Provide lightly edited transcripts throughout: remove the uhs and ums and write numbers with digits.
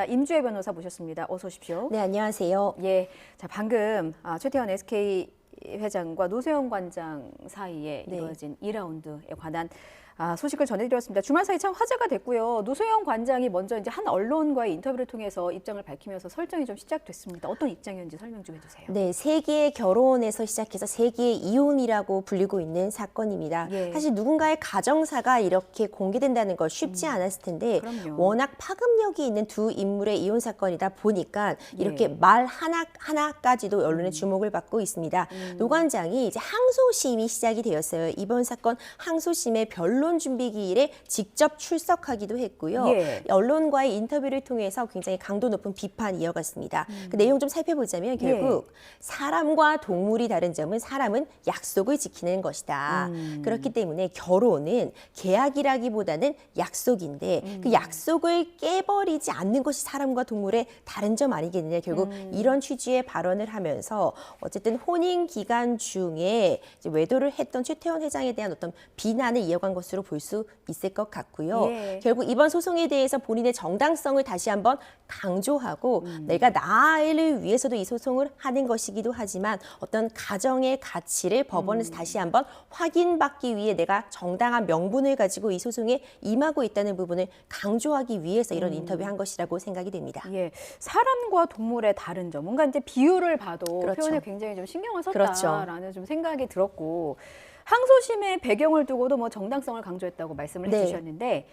임주혜 변호사 모셨습니다. 어서 오십시오. 네, 안녕하세요. 예, 자 방금 최태원 SK 회장과 노소영 관장 사이에 이루어진 2라운드에 관한 소식을 전해드렸습니다. 주말 사이 참 화제가 됐고요. 노소영 관장이 먼저 이제 한 언론과의 인터뷰를 통해서 입장을 밝히면서 설정이 좀 시작됐습니다. 어떤 입장이었는지 설명 좀 해주세요. 네, 세기의 결혼에서 시작해서 세기의 이혼이라고 불리고 있는 사건입니다. 예. 사실 누군가의 가정사가 이렇게 공개된다는 걸 쉽지 않았을 텐데 그럼요. 워낙 파급력이 있는 두 인물의 이혼 사건이다 보니까 이렇게 말 하나까지도 언론의 주목을 받고 있습니다. 노 관장이 이제 항소심이 시작이 되었어요. 이번 사건 항소심의 변론 준비 기일에 직접 출석하기도 했고요. 예. 언론과의 인터뷰를 통해서 굉장히 강도 높은 비판이 이어갔습니다. 그 내용 좀 살펴보자면 결국 사람과 동물이 다른 점은 사람은 약속을 지키는 것이다. 그렇기 때문에 결혼은 계약이라기보다는 약속인데 그 약속을 깨버리지 않는 것이 사람과 동물의 다른 점 아니겠느냐. 결국 이런 취지의 발언을 하면서 어쨌든 혼인 기간 중에 이제 외도를 했던 최태원 회장에 대한 어떤 비난을 이어간 것으로 볼 수 있을 것 같고요. 예. 결국 이번 소송에 대해서 본인의 정당성을 다시 한번 강조하고 내가 나를 위해서도 이 소송을 하는 것이기도 하지만 어떤 가정의 가치를 법원에서 다시 한번 확인받기 위해 내가 정당한 명분을 가지고 이 소송에 임하고 있다는 부분을 강조하기 위해서 이런 인터뷰한 것이라고 생각이 됩니다. 예, 사람과 동물의 다른 점, 뭔가 이제 비유를 봐도 그렇죠. 표현에 굉장히 좀 신경을 그렇죠. 썼다라는 좀 생각이 들었고, 항소심의 배경을 두고도 뭐 정당성을 강조했다고 말씀을 해주셨는데,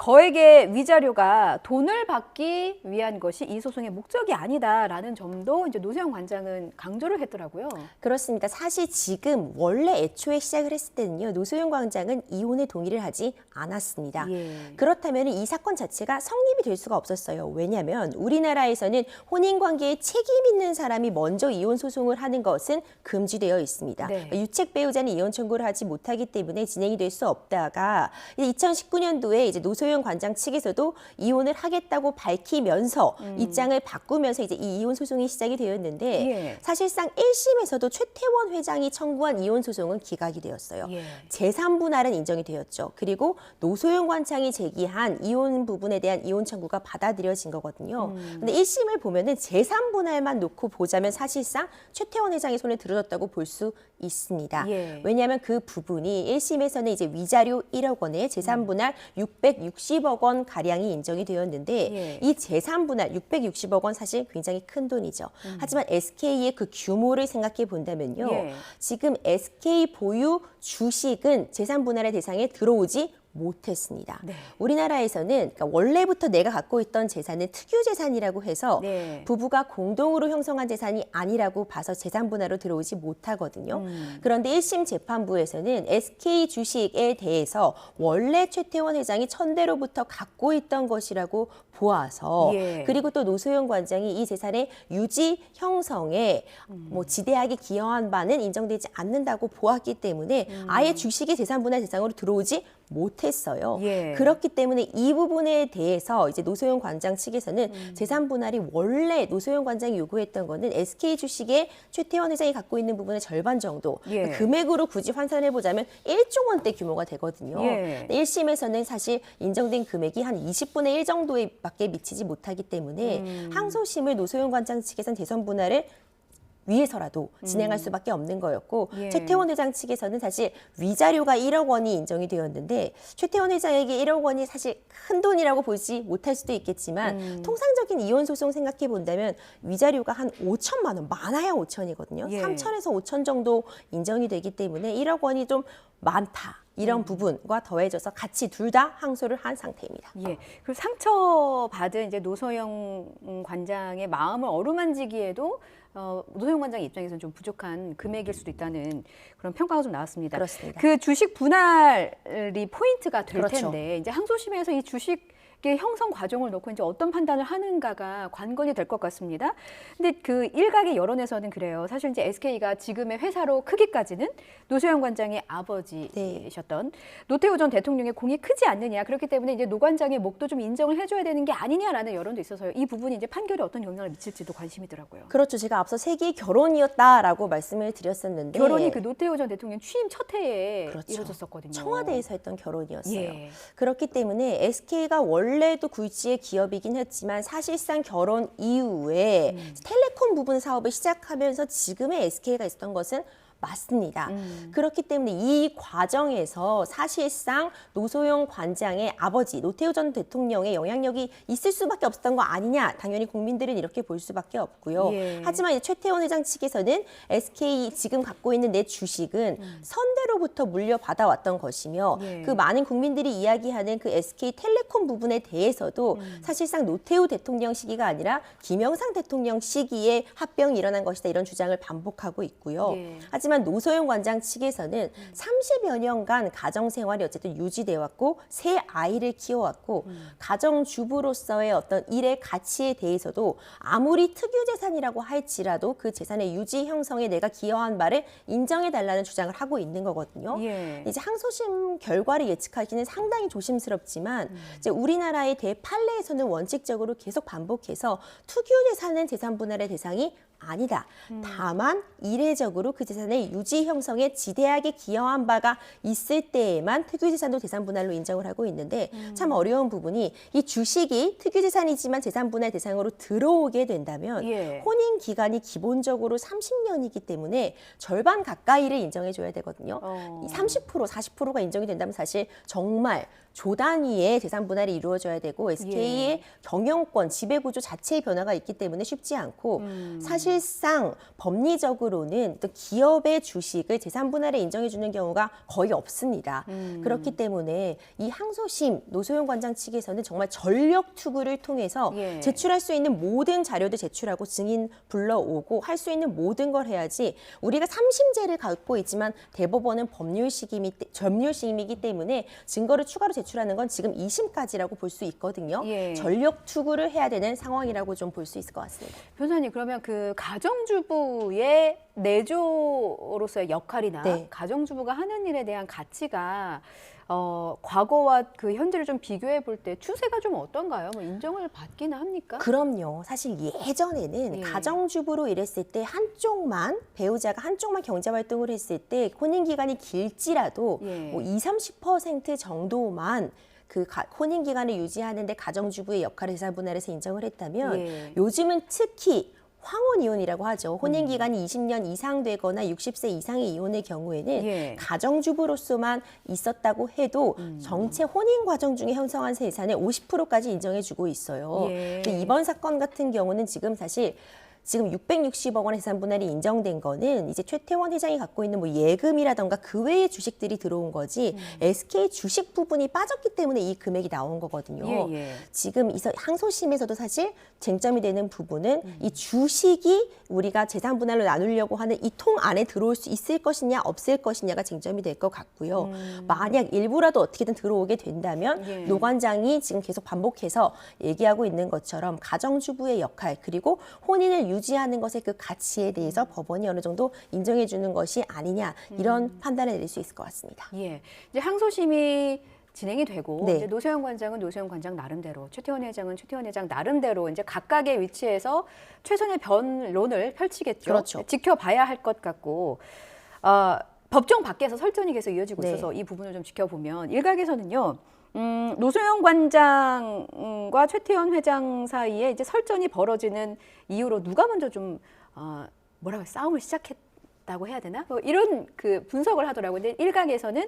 거액의 위자료가 돈을 받기 위한 것이 이 소송의 목적이 아니다라는 점도 이제 노소영 관장은 강조를 했더라고요. 그렇습니다. 사실 지금 원래 애초에 시작을 했을 때는요. 노소영 관장은 이혼에 동의를 하지 않았습니다. 예. 그렇다면 이 사건 자체가 성립이 될 수가 없었어요. 왜냐하면 우리나라에서는 혼인관계에 책임 있는 사람이 먼저 이혼 소송을 하는 것은 금지되어 있습니다. 네. 유책 배우자는 이혼 청구를 하지 못하기 때문에 진행이 될 수 없다가 2019년도에 이제 노소영 관장 측에서도 이혼을 하겠다고 밝히면서 입장을 바꾸면서 이제 이 이혼 소송이 시작이 되었는데 예. 사실상 1심에서도 최태원 회장이 청구한 이혼 소송은 기각이 되었어요. 예. 제3분할은 인정이 되었죠. 그리고 노소영 관장이 제기한 이혼 부분에 대한 이혼 청구가 받아들여진 거거든요. 근데 1심을 보면은 제3분할만 놓고 보자면 사실상 최태원 회장의 손에 들어졌다고 볼 수 있습니다. 예. 왜냐하면 그 부분이 1심에서는 이제 위자료 1억 원에 제3분할 660억 원 가량이 인정이 되었는데 예. 이 제3분할 660억 원 사실 굉장히 큰 돈이죠. 하지만 SK의 그 규모를 생각해 본다면요. 예. 지금 SK 보유 주식은 제3분할의 대상에 들어오지 못했습니다. 네. 우리나라에서는 그러니까 원래부터 내가 갖고 있던 재산은 특유재산이라고 해서 네. 부부가 공동으로 형성한 재산이 아니라고 봐서 재산분할로 들어오지 못하거든요. 그런데 1심 재판부에서는 SK 주식에 대해서 원래 최태원 회장이 천대로부터 갖고 있던 것이라고 보아서 예. 그리고 또 노소영 관장이 이 재산의 유지 형성에 뭐 지대하게 기여한 바는 인정되지 않는다고 보았기 때문에 아예 주식의 재산분할 대상으로 들어오지 못했어요. 예. 그렇기 때문에 이 부분에 대해서 이제 노소영 관장 측에서는 재산 분할이 원래 노소영 관장이 요구했던 거는 SK 주식의 최태원 회장이 갖고 있는 부분의 절반 정도 예. 금액으로 굳이 환산해 보자면 1조 원대 규모가 되거든요. 예. 1심에서는 사실 인정된 금액이 한 20분의 1 정도에밖에 미치지 못하기 때문에 항소심을 노소영 관장 측에서는 재산 분할을 위해서라도 진행할 수밖에 없는 거였고 예. 최태원 회장 측에서는 사실 위자료가 1억 원이 인정이 되었는데 최태원 회장에게 1억 원이 사실 큰 돈이라고 보지 못할 수도 있겠지만 통상적인 이혼 소송 생각해 본다면 위자료가 한 5천만 원, 많아야 5천이거든요. 예. 3천에서 5천 정도 인정이 되기 때문에 1억 원이 좀 많다. 이런 부분과 더해져서 같이 둘 다 항소를 한 상태입니다. 예. 그리고 상처받은 이제 노소영 관장의 마음을 어루만지기에도 노소영 관장 입장에서는 좀 부족한 금액일 수도 있다는 그런 평가가 좀 나왔습니다. 그렇습니다. 그 주식 분할이 포인트가 될 그렇죠. 텐데 이제 항소심에서 이 주식 형성 과정을 놓고 이제 어떤 판단을 하는가가 관건이 될 것 같습니다. 근데 그 일각의 여론에서는 그래요. 사실 이제 SK가 지금의 회사로 크기까지는 노소영 관장의 아버지셨던 노태우 전 대통령의 공이 크지 않느냐. 그렇기 때문에 이제 노 관장의 목도 좀 인정을 해줘야 되는 게 아니냐라는 여론도 있어서요. 이 부분이 이제 판결에 어떤 영향을 미칠지도 관심이더라고요. 그렇죠. 제가 앞서 세기의 결혼이었다라고 말씀을 드렸었는데 결혼이 그 노태우 전 대통령 취임 첫 해에 그렇죠. 이루어졌었거든요. 청와대에서 했던 결혼이었어요. 예. 그렇기 때문에 SK가 원래 원래도 굴지의 기업이긴 했지만 사실상 결혼 이후에 텔레콤 부분 사업을 시작하면서 지금의 SK가 있었던 것은 맞습니다. 그렇기 때문에 이 과정에서 사실상 노소영 관장의 아버지 노태우 전 대통령의 영향력이 있을 수밖에 없었던 거 아니냐. 당연히 국민들은 이렇게 볼 수밖에 없고요. 예. 하지만 이제 최태원 회장 측에서는 SK 지금 갖고 있는 내 주식은 선대로부터 물려받아왔던 것이며 예. 그 많은 국민들이 이야기하는 그 SK텔레콤 부분에 대해서도 사실상 노태우 대통령 시기가 아니라 김영삼 대통령 시기에 합병이 일어난 것이다. 이런 주장을 반복하고 있고요. 예. 하지만 노소영 관장 측에서는 30여 년간 가정생활이 어쨌든 유지돼 왔고 세 아이를 키워왔고 가정주부로서의 어떤 일의 가치에 대해서도 아무리 특유재산이라고 할지라도 그 재산의 유지 형성에 내가 기여한 바를 인정해달라는 주장을 하고 있는 거거든요. 예. 이제 항소심 결과를 예측하기는 상당히 조심스럽지만 이제 우리나라의 대판례에서는 원칙적으로 계속 반복해서 특유재산은 재산분할의 대상이 아니다. 다만 이례적으로 그 재산의 유지 형성에 지대하게 기여한 바가 있을 때에만 특유재산도 재산분할로 인정을 하고 있는데 참 어려운 부분이 이 주식이 특유재산이지만 재산분할 대상으로 들어오게 된다면 예. 혼인 기간이 기본적으로 30년이기 때문에 절반 가까이를 인정해줘야 되거든요. 30%, 40%가 인정이 된다면 사실 정말 조 단위의 재산 분할이 이루어져야 되고 SK의 예. 경영권, 지배구조 자체의 변화가 있기 때문에 쉽지 않고 사실상 법리적으로는 또 기업의 주식을 재산 분할에 인정해 주는 경우가 거의 없습니다. 그렇기 때문에 이 항소심 노소영 관장 측에서는 정말 전력 투구를 통해서 예. 제출할 수 있는 모든 자료도 제출하고 증인 불러오고 할 수 있는 모든 걸 해야지 우리가 3심제를 갖고 있지만 대법원은 법률심이기 때문에 증거를 추가로 제출하는 건 지금 2심까지라고 볼 수 있거든요. 예. 전력 투구를 해야 되는 상황이라고 좀 볼 수 있을 것 같습니다. 변호사님 그러면 그 가정주부의 내조로서의 역할이나 네. 가정주부가 하는 일에 대한 가치가 과거와 그 현재를 좀 비교해 볼 때 추세가 좀 어떤가요? 뭐 인정을 받기는 합니까? 그럼요. 사실 예전에는 예. 가정주부로 일했을 때 배우자가 한쪽만 경제활동을 했을 때 혼인기간이 길지라도 예. 뭐 20-30% 정도만 그 혼인기간을 유지하는데 가정주부의 역할을 재산분할에서 인정을 했다면 예. 요즘은 특히 황혼이혼이라고 하죠. 혼인기간이 20년 이상 되거나 60세 이상의 이혼의 경우에는 예. 가정주부로서만 있었다고 해도 전체 혼인 과정 중에 형성한 재산의 50%까지 인정해주고 있어요. 예. 근데 이번 사건 같은 경우는 지금 660억 원의 재산 분할이 인정된 거는 이제 최태원 회장이 갖고 있는 뭐 예금이라던가 그 외의 주식들이 들어온 거지 SK 주식 부분이 빠졌기 때문에 이 금액이 나온 거거든요. 예, 예. 지금 항소심에서도 사실 쟁점이 되는 부분은 이 주식이 우리가 재산 분할로 나누려고 하는 이 통 안에 들어올 수 있을 것이냐 없을 것이냐가 쟁점이 될 것 같고요. 만약 일부라도 어떻게든 들어오게 된다면 예. 노 관장이 지금 계속 반복해서 얘기하고 있는 것처럼 가정주부의 역할 그리고 혼인을 유지하는 것의 그 가치에 대해서 법원이 어느 정도 인정해 주는 것이 아니냐 이런 판단을 내릴 수 있을 것 같습니다. 예. 이제 항소심이 진행이 되고 네. 이제 노소영 관장은 노소영 관장 나름대로, 최태원 회장은 최태원 회장 나름대로 이제 각각의 위치에서 최선의 변론을 펼치겠죠. 그렇죠. 지켜봐야 할 것 같고 법정 밖에서 설전이 계속 이어지고 네. 있어서 이 부분을 좀 지켜보면 일각에서는요. 노소영 관장과 최태원 회장 사이에 이제 설전이 벌어지는 이유로 누가 먼저 좀 싸움을 시작했다고 해야 되나? 뭐 이런 그 분석을 하더라고요. 근데 일각에서는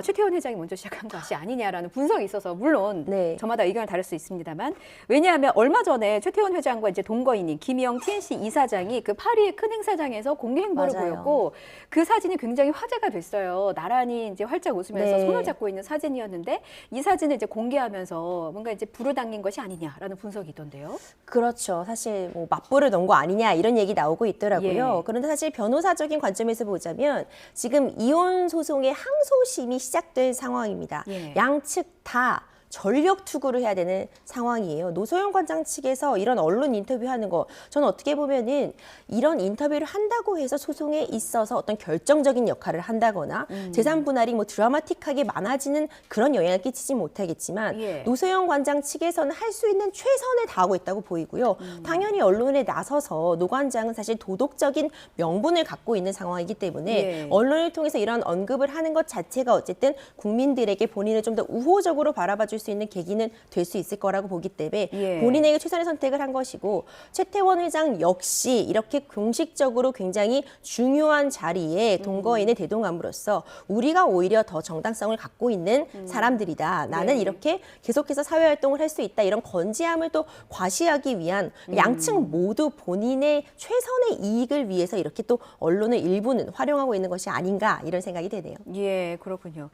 최태원 회장이 먼저 시작한 것이 아니냐라는 분석이 있어서 물론 네. 저마다 의견을 다를 수 있습니다만 왜냐하면 얼마 전에 최태원 회장과 이제 동거인인 김영 TNC 이사장이 그 파리의 큰 행사장에서 공개 행보를 맞아요. 보였고 그 사진이 굉장히 화제가 됐어요. 나란히 이제 활짝 웃으면서 네. 손을 잡고 있는 사진이었는데 이 사진을 이제 공개하면서 뭔가 이제 불을 당긴 것이 아니냐라는 분석이 있던데요. 그렇죠. 사실 뭐 맞불을 넣은 거 아니냐 이런 얘기 나오고 있더라고요. 예. 그런데 사실 변호사적인 관점에서 보자면 지금 이혼 소송의 항소심이 시작된 상황입니다. 예. 양측 다 전력 투구를 해야 되는 상황이에요. 노소영 관장 측에서 이런 언론 인터뷰하는 거 저는 어떻게 보면은 이런 인터뷰를 한다고 해서 소송에 있어서 어떤 결정적인 역할을 한다거나 재산 분할이 뭐 드라마틱하게 많아지는 그런 영향을 끼치지 못하겠지만 예. 노소영 관장 측에서는 할 수 있는 최선을 다하고 있다고 보이고요. 당연히 언론에 나서서 노 관장은 사실 도덕적인 명분을 갖고 있는 상황이기 때문에 예. 언론을 통해서 이런 언급을 하는 것 자체가 어쨌든 국민들에게 본인을 좀 더 우호적으로 바라봐 줄 줄 수 있는 계기는 될 수 있을 거라고 보기 때문에 예. 본인에게 최선의 선택을 한 것이고 최태원 회장 역시 이렇게 공식적으로 굉장히 중요한 자리에 동거인에 대동함으로써 우리가 오히려 더 정당성을 갖고 있는 사람들이다. 나는 네. 이렇게 계속해서 사회활동을 할 수 있다. 이런 건지함을 또 과시하기 위한 양측 모두 본인의 최선의 이익을 위해서 이렇게 또 언론의 일부는 활용하고 있는 것이 아닌가 이런 생각이 되네요. 예, 그렇군요.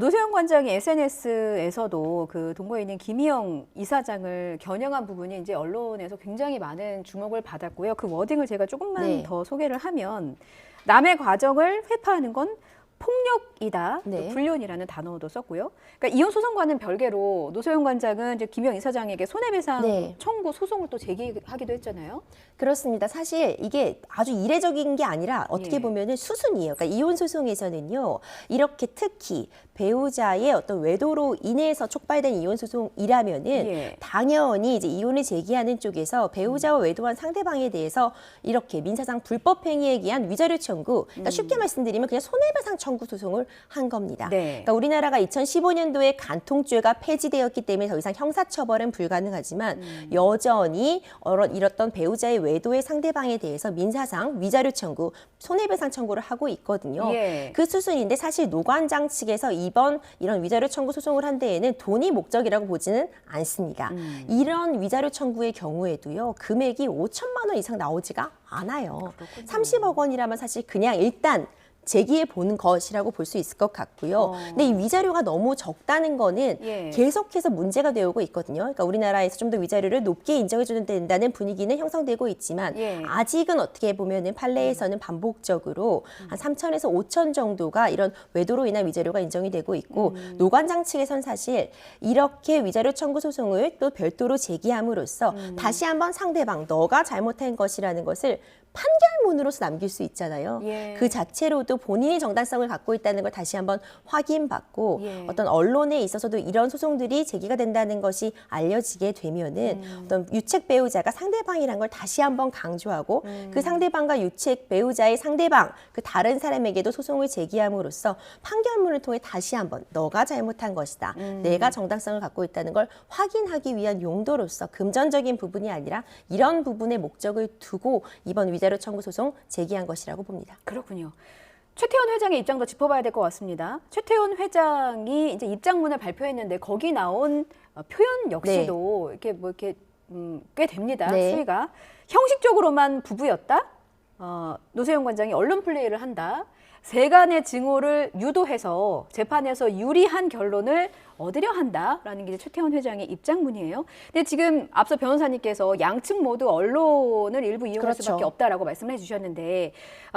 노세현 관장이 SNS에서도 그 동거인인 김희영 이사장을 겨냥한 부분이 이제 언론에서 굉장히 많은 주목을 받았고요. 그 워딩을 제가 조금만 네. 더 소개를 하면 남의 과정을 회파하는 건 폭력이다. 네. 또 불륜이라는 단어도 썼고요. 그러니까 이혼 소송과는 별개로 노세현 관장은 이제 김희영 이사장에게 손해배상 네. 청구 소송을 또 제기하기도 했잖아요. 그렇습니다. 사실 이게 아주 이례적인 게 아니라 어떻게 예. 보면은 수순이에요. 그러니까 이혼 소송에서는요, 이렇게 특히 배우자의 어떤 외도로 인해서 촉발된 이혼 소송이라면은 예. 당연히 이제 이혼을 제기하는 쪽에서 배우자와 외도한 상대방에 대해서 이렇게 민사상 불법 행위에 의한 위자료 청구, 그러니까 쉽게 말씀드리면 그냥 손해배상 청구 소송을 한 겁니다. 네. 그러니까 우리나라가 2015년도에 간통죄가 폐지되었기 때문에 더 이상 형사처벌은 불가능하지만 여전히 이렇던 배우자의 외도의 상대방에 대해서 민사상 위자료 청구, 손해배상 청구를 하고 있거든요. 예. 그 수순인데 사실 노관장 측에서 이번 이런 위자료 청구 소송을 한 데에는 돈이 목적이라고 보지는 않습니다. 이런 위자료 청구의 경우에도요, 금액이 5천만 원 이상 나오지가 않아요. 그렇군요. 30억 원이라면 사실 그냥 일단 제기해 보는 것이라고 볼 수 있을 것 같고요. 근데 이 위자료가 너무 적다는 거는 예. 계속해서 문제가 되어오고 있거든요. 그러니까 우리나라에서 좀 더 위자료를 높게 인정해 줘야 된다는 분위기는 형성되고 있지만 예. 아직은 어떻게 보면은 판례에서는 반복적으로 한 3천에서 5천 정도가 이런 외도로 인한 위자료가 인정이 되고 있고 노관장 측에선 사실 이렇게 위자료 청구 소송을 또 별도로 제기함으로써 다시 한번 상대방 너가 잘못한 것이라는 것을 판결문으로서 남길 수 있잖아요. 예. 그 자체로도 본인이 정당성을 갖고 있다는 걸 다시 한번 확인받고 예. 어떤 언론에 있어서도 이런 소송들이 제기가 된다는 것이 알려지게 되면은 어떤 유책 배우자가 상대방이란 걸 다시 한번 강조하고 그 상대방과 유책 배우자의 상대방 그 다른 사람에게도 소송을 제기함으로써 판결문을 통해 다시 한번 너가 잘못한 것이다. 내가 정당성을 갖고 있다는 걸 확인하기 위한 용도로서 금전적인 부분이 아니라 이런 부분의 목적을 두고 이번 위자료 청구 소송 제기한 것이라고 봅니다. 그렇군요. 최태원 회장의 입장도 짚어봐야 될 것 같습니다. 최태원 회장이 이제 입장문을 발표했는데 거기 나온 표현 역시도 이렇게 뭐 이렇게 꽤 됩니다. 네. 수위가 형식적으로만 부부였다. 노세현 관장이 언론 플레이를 한다. 세간의 증오를 유도해서 재판에서 유리한 결론을 얻으려 한다라는 게 최태원 회장의 입장문이에요. 근데 지금 앞서 변호사님께서 양측 모두 언론을 일부 이용할 그렇죠. 수밖에 없다라고 말씀을 해주셨는데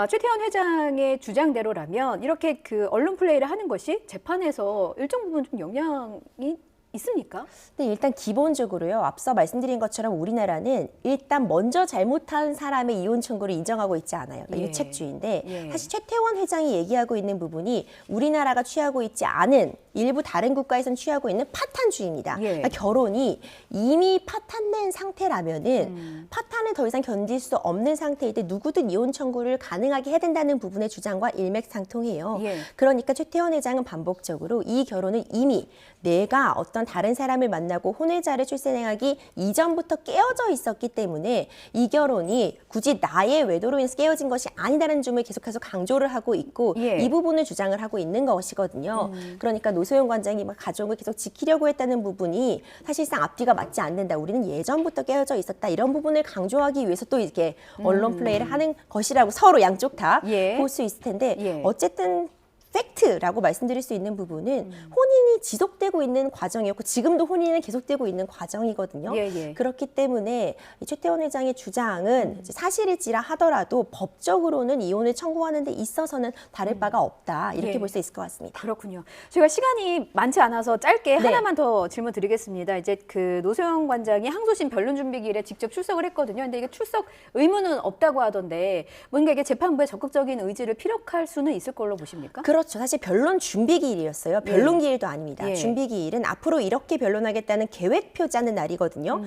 최태원 회장의 주장대로라면 이렇게 그 언론 플레이를 하는 것이 재판에서 일정 부분 좀 영향이 있습니까? 근데 일단 기본적으로요. 앞서 말씀드린 것처럼 우리나라는 일단 먼저 잘못한 사람의 이혼 청구를 인정하고 있지 않아요. 그러니까 예. 유책주의인데 예. 사실 최태원 회장이 얘기하고 있는 부분이 우리나라가 취하고 있지 않은 일부 다른 국가에서는 취하고 있는 파탄주의입니다. 예. 그러니까 결혼이 이미 파탄된 상태라면은 파탄을 더 이상 견딜 수 없는 상태일 때 누구든 이혼 청구를 가능하게 해야 된다는 부분의 주장과 일맥상통해요. 예. 그러니까 최태원 회장은 반복적으로 이 결혼은 이미 내가 어떤 다른 사람을 만나고 혼외자를 출생하기 이전부터 깨어져 있었기 때문에 이 결혼이 굳이 나의 외도로 인해서 깨어진 것이 아니다라는 점을 계속해서 강조를 하고 있고 예. 이 부분을 주장을 하고 있는 것이거든요. 그러니까 노소연 관장이 막 가족을 계속 지키려고 했다는 부분이 사실상 앞뒤가 맞지 않는다. 우리는 예전부터 깨어져 있었다. 이런 부분을 강조하기 위해서 또 이렇게 언론 플레이를 하는 것이라고 서로 양쪽 다 볼 수 예. 있을 텐데 예. 어쨌든 팩트라고 말씀드릴 수 있는 부분은 혼인이 지속되고 있는 과정이었고 지금도 혼인은 계속되고 있는 과정이거든요. 예, 예. 그렇기 때문에 이 최태원 회장의 주장은 이제 사실일지라 하더라도 법적으로는 이혼을 청구하는 데 있어서는 다를 바가 없다. 이렇게 예. 볼 수 있을 것 같습니다. 그렇군요. 저희가 시간이 많지 않아서 짧게 네. 하나만 더 질문 드리겠습니다. 이제 그 노소영 관장이 항소심 변론 준비기일에 직접 출석을 했거든요. 근데 이게 출석 의무는 없다고 하던데 뭔가 이게 재판부의 적극적인 의지를 피력할 수는 있을 걸로 보십니까? 그렇죠. 그렇죠. 사실 변론 준비 기일이었어요. 변론 기일도 아닙니다. 예. 준비 기일은 앞으로 이렇게 변론하겠다는 계획표 짜는 날이거든요.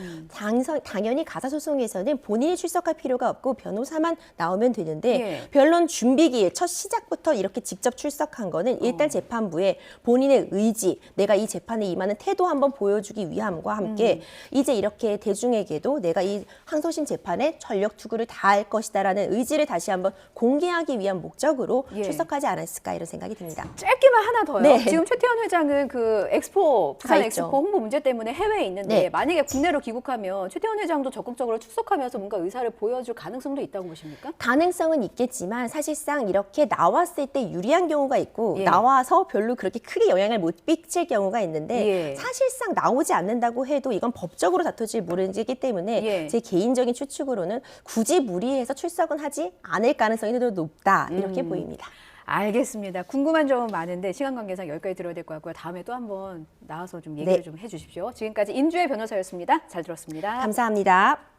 당연히 가사소송에서는 본인이 출석할 필요가 없고 변호사만 나오면 되는데 예. 변론 준비 기일 첫 시작부터 이렇게 직접 출석한 거는 일단 재판부에 본인의 의지, 내가 이 재판에 임하는 태도 한번 보여주기 위함과 함께 이제 이렇게 대중에게도 내가 이 항소심 재판에 전력 투구를 다할 것이다라는 의지를 다시 한번 공개하기 위한 목적으로 예. 출석하지 않았을까 이런 생각이 듭니다. 짧게만 하나 더요. 네. 지금 최태원 회장은 그 엑스포, 부산 가 있죠. 엑스포 홍보 문제 때문에 해외에 있는데 네. 만약에 국내로 귀국하면 최태원 회장도 적극적으로 출석하면서 뭔가 의사를 보여줄 가능성도 있다고 보십니까? 가능성은 있겠지만 사실상 이렇게 나왔을 때 유리한 경우가 있고 예. 나와서 별로 그렇게 크게 영향을 못 미칠 경우가 있는데 예. 사실상 나오지 않는다고 해도 이건 법적으로 다툴지 모르기 때문에 예. 제 개인적인 추측으로는 굳이 무리해서 출석은 하지 않을 가능성이 더 높다 이렇게 보입니다. 알겠습니다. 궁금한 점은 많은데 시간 관계상 여기까지 들어야 될 것 같고요. 다음에 또 한번 나와서 좀 얘기를 네. 좀 해주십시오. 지금까지 임주혜 변호사였습니다. 잘 들었습니다. 감사합니다.